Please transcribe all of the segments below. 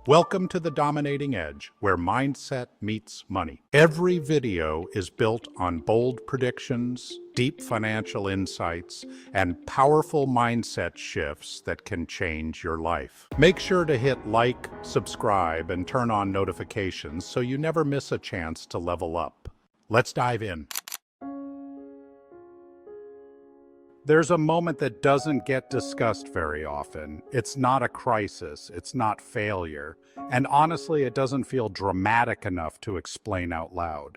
Welcome to the Dominating Edge, where mindset meets money. Every video is built on bold predictions, deep financial insights, and powerful mindset shifts that can change your life. Make sure to hit like, subscribe, and turn on notifications so you never miss a chance to level up. Let's dive in. There's a moment that doesn't get discussed very often. It's not a crisis, it's not failure, and honestly, it doesn't feel dramatic enough to explain out loud.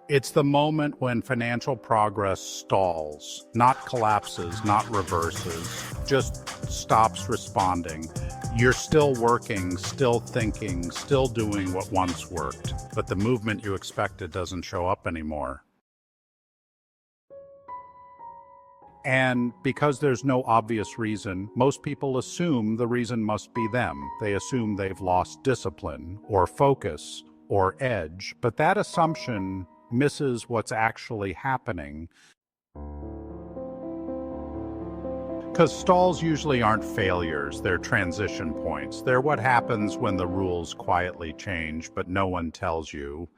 It's the moment when financial progress stalls, not collapses, not reverses, just stops responding. You're still working, still thinking, still doing what once worked, but the movement you expected doesn't show up anymore. And because there's no obvious reason, most people assume the reason must be them. They assume they've lost discipline, or focus, or edge, but that assumption misses what's actually happening. Because stalls usually aren't failures, they're transition points. They're what happens when the rules quietly change, but no one tells you.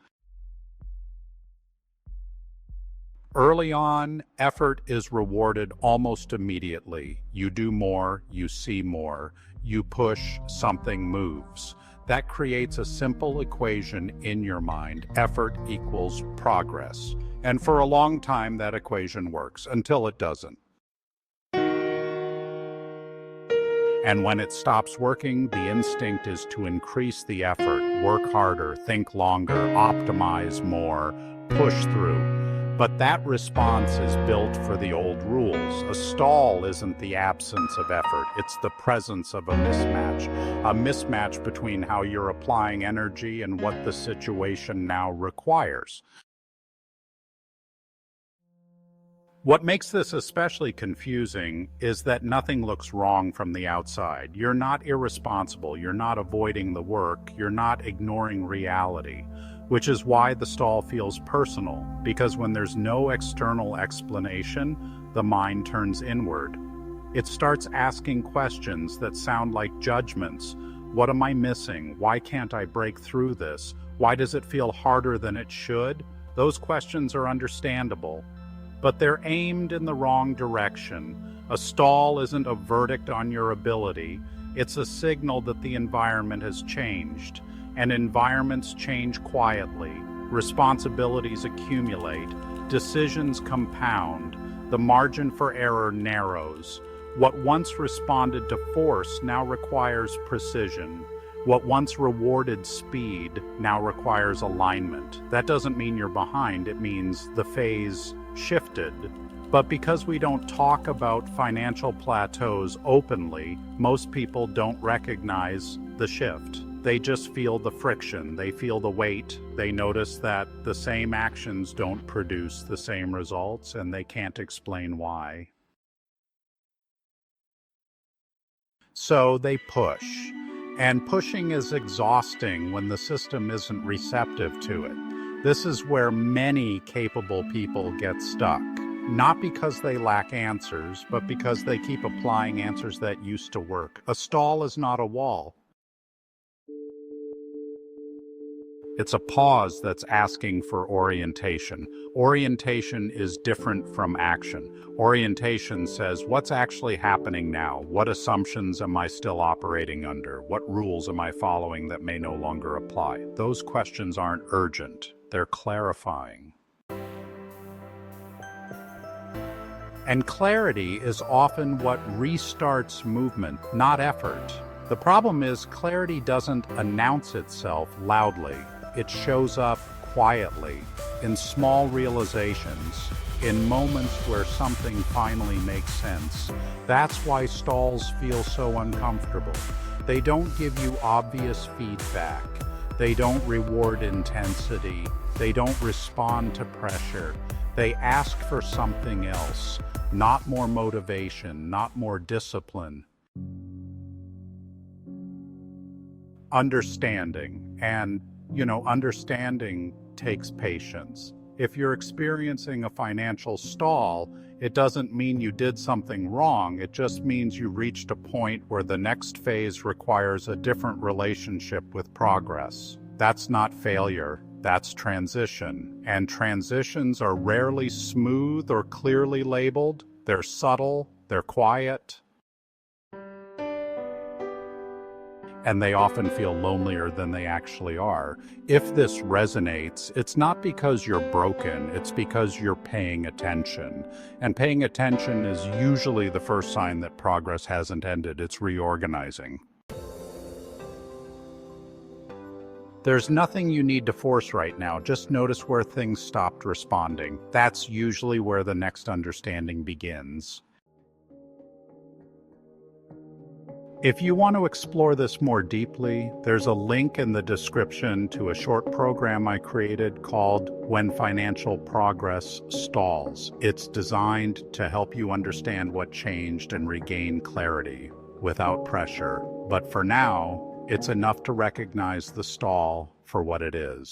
Early on, effort is rewarded almost immediately. You do more, you see more, you push, something moves. That creates a simple equation in your mind. Effort equals progress. And for a long time, that equation works, until it doesn't. And when it stops working, the instinct is to increase the effort, work harder, think longer, optimize more, push through. But that response is built for the old rules. A stall isn't the absence of effort, it's the presence of a mismatch between how you're applying energy and what the situation now requires. What makes this especially confusing is that nothing looks wrong from the outside. You're not irresponsible, you're not avoiding the work, you're not ignoring reality. Which is why the stall feels personal, because when there's no external explanation, the mind turns inward. It starts asking questions that sound like judgments. What am I missing? Why can't I break through this? Why does it feel harder than it should? Those questions are understandable, but they're aimed in the wrong direction. A stall isn't a verdict on your ability, it's a signal that the environment has changed. And environments change quietly, responsibilities accumulate, decisions compound, the margin for error narrows. What once responded to force now requires precision. What once rewarded speed now requires alignment. That doesn't mean you're behind, it means the phase shifted. But because we don't talk about financial plateaus openly, most people don't recognize the shift. They just feel the friction, they feel the weight, they notice that the same actions don't produce the same results, and they can't explain why. So they push. And pushing is exhausting when the system isn't receptive to it. This is where many capable people get stuck. Not because they lack answers, but because they keep applying answers that used to work. A stall is not a wall. It's a pause that's asking for orientation. Orientation is different from action. Orientation says, what's actually happening now? What assumptions am I still operating under? What rules am I following that may no longer apply? Those questions aren't urgent. They're clarifying. And clarity is often what restarts movement, not effort. The problem is clarity doesn't announce itself loudly. It shows up quietly, in small realizations, in moments where something finally makes sense. That's why stalls feel so uncomfortable. They don't give you obvious feedback. They don't reward intensity. They don't respond to pressure. They ask for something else, not more motivation, not more discipline. Understanding. And understanding takes patience. If you're experiencing a financial stall, It doesn't mean you did something wrong, it just means you reached a point where the next phase requires a different relationship with progress. That's not failure, that's transition. And transitions are rarely smooth or clearly labeled. They're subtle, they're quiet, and they often feel lonelier than they actually are. If this resonates, it's not because you're broken, it's because you're paying attention. And paying attention is usually the first sign that progress hasn't ended, it's reorganizing. There's nothing you need to force right now, just notice where things stopped responding. That's usually where the next understanding begins. If you want to explore this more deeply, there's a link in the description to a short program I created called When Financial Progress Stalls. It's designed to help you understand what changed and regain clarity without pressure. But for now, it's enough to recognize the stall for what it is.